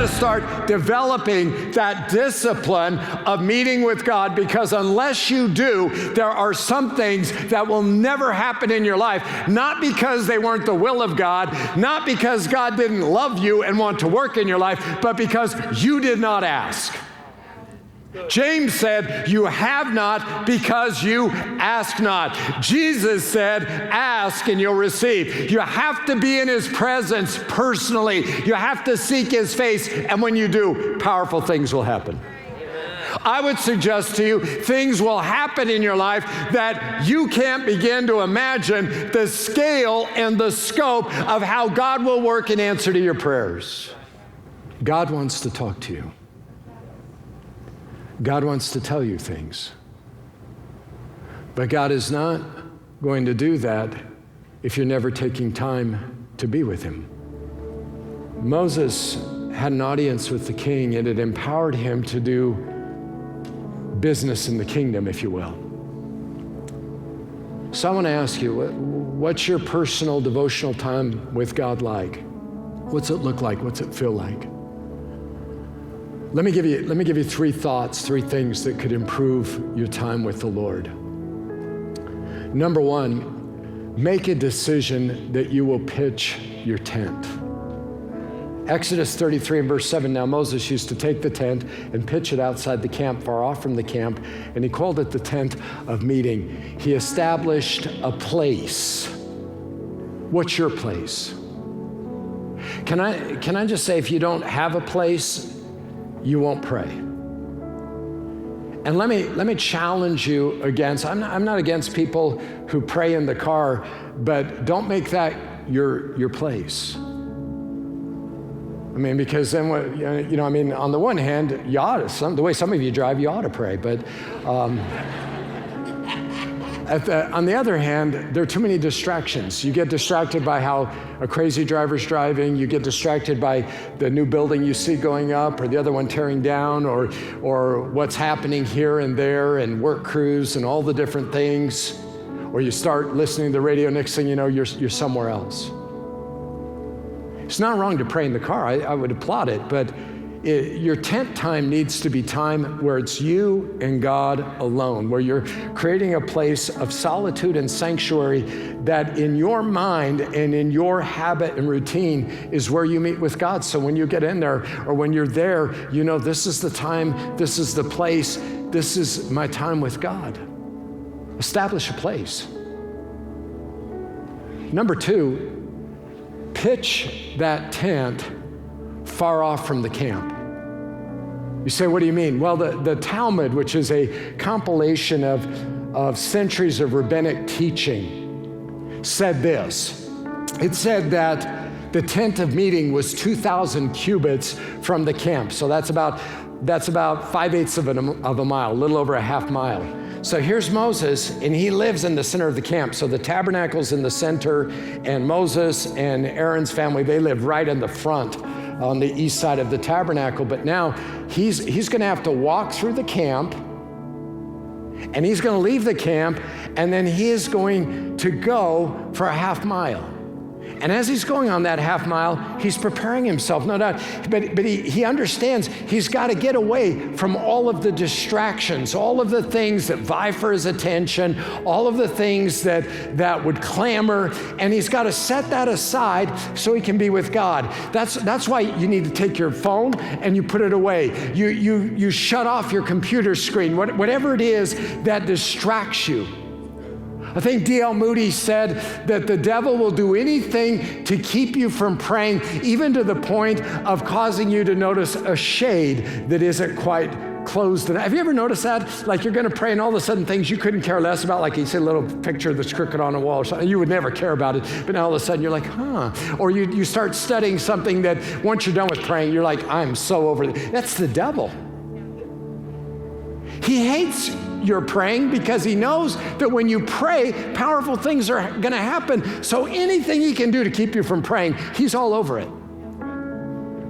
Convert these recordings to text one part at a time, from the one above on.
to start developing that discipline of meeting with God, because unless you do, there are some things that will never happen in your life, not because they weren't the will of God, not because God didn't love you and want to work in your life, but because you did not ask. James said, you have not because you ask not. Jesus said, ask and you'll receive. You have to be in his presence personally. You have to seek his face. And when you do, powerful things will happen. I would suggest to you, things will happen in your life that you can't begin to imagine the scale and the scope of how God will work in answer to your prayers. God wants to talk to you. God wants to tell you things. But God is not going to do that if you're never taking time to be with him. Moses had an audience with the king, and it empowered him to do business in the kingdom, if you will. So I want to ask you, what's your personal devotional time with God like? What's it look like? What's it feel like? Let me give you three thoughts, three things that could improve your time with the Lord. Number one, make a decision that you will pitch your tent. Exodus 33 and verse 7, now Moses used to take the tent and pitch it outside the camp, far off from the camp, and he called it the tent of meeting. He established a place. What's your place? Can I just say, if you don't have a place, you won't pray. And let me challenge you against, I'm not against people who pray in the car, but don't make that your place. I mean, because then, on the one hand, you ought to, the way some of you drive, you ought to pray, but on the other hand, there are too many distractions. You get distracted by how a crazy driver's driving. You get distracted by the new building you see going up, or the other one tearing down, or what's happening here and there, and work crews and all the different things. Or you start listening to the radio, next thing you know, you're somewhere else. It's not wrong to pray in the car. I would applaud it, but your tent time needs to be time where it's you and God alone, where you're creating a place of solitude and sanctuary that in your mind and in your habit and routine is where you meet with God. So when you get in there, or when you're there, you know, this is the time, this is the place, this is my time with God. Establish a place. Number two, pitch that tent far off from the camp. You say, what do you mean? Well, the Talmud, which is a compilation of centuries of rabbinic teaching, said this. It said that the tent of meeting was 2,000 cubits from the camp. So that's about 5/8 of a mile, a little over a half mile. So here's Moses, and he lives in the center of the camp. So the tabernacle's in the center, and Moses and Aaron's family, they live right in the front on the east side of the tabernacle. But now he's gonna have to walk through the camp, and he's gonna leave the camp, and then he is going to go for a half mile. And as he's going on that half mile, he's preparing himself, no doubt, but he understands he's got to get away from all of the distractions, all of the things that vie for his attention, all of the things that would clamor, and he's got to set that aside so he can be with God. That's why you need to take your phone and you put it away. You shut off your computer screen, whatever it is that distracts you. I think D.L. Moody said that the devil will do anything to keep you from praying, even to the point of causing you to notice a shade that isn't quite closed. Have you ever noticed that? Like you're going to pray and all of a sudden things you couldn't care less about, like you see a little picture that's crooked on a wall or something, you would never care about it, but now all of a sudden you're like, huh. Or you start studying something that once you're done with praying, you're like, I'm so over it. That's the devil. He hates your praying because he knows that when you pray, powerful things are going to happen. So anything he can do to keep you from praying, he's all over it.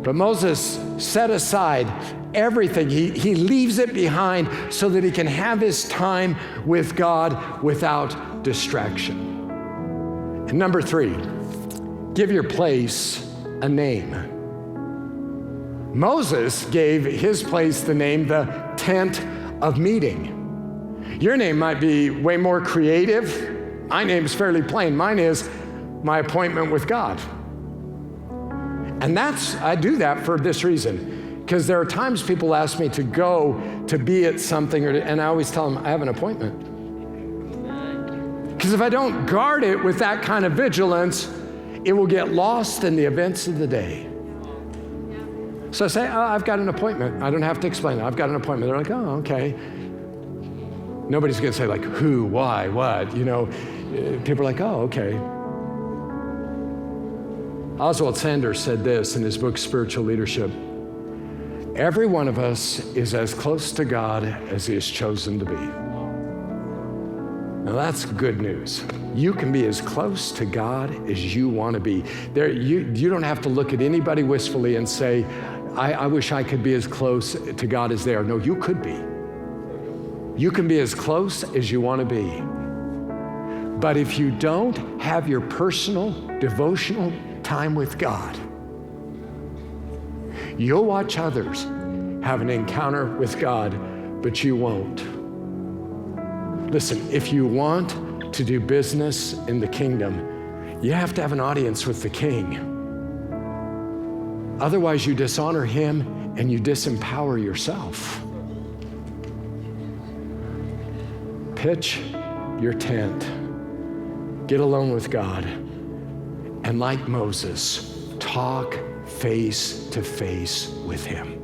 But Moses set aside everything. He leaves it behind so that he can have his time with God without distraction. And number three, give your place a name. Moses gave his place the name the tent of meeting. Your name might be way more creative. My name's fairly plain. Mine is my appointment with God. And I do that for this reason, because there are times people ask me to go to be at something, and I always tell them I have an appointment. Because if I don't guard it with that kind of vigilance, it will get lost in the events of the day. So I say, I've got an appointment. I don't have to explain it. I've got an appointment. They're like, oh, okay. Nobody's going to say like, who, why, what, People are like, oh, okay. Oswald Sanders said this in his book, Spiritual Leadership. Every one of us is as close to God as he is chosen to be. Now that's good news. You can be as close to God as you want to be. You don't have to look at anybody wistfully and say, I wish I could be as close to God as they are. No, you could be. You can be as close as you want to be. But if you don't have your personal, devotional time with God, you'll watch others have an encounter with God, but you won't. Listen, if you want to do business in the kingdom, you have to have an audience with the King. Otherwise, you dishonor him and you disempower yourself. Pitch your tent. Get alone with God. And like Moses, talk face to face with him.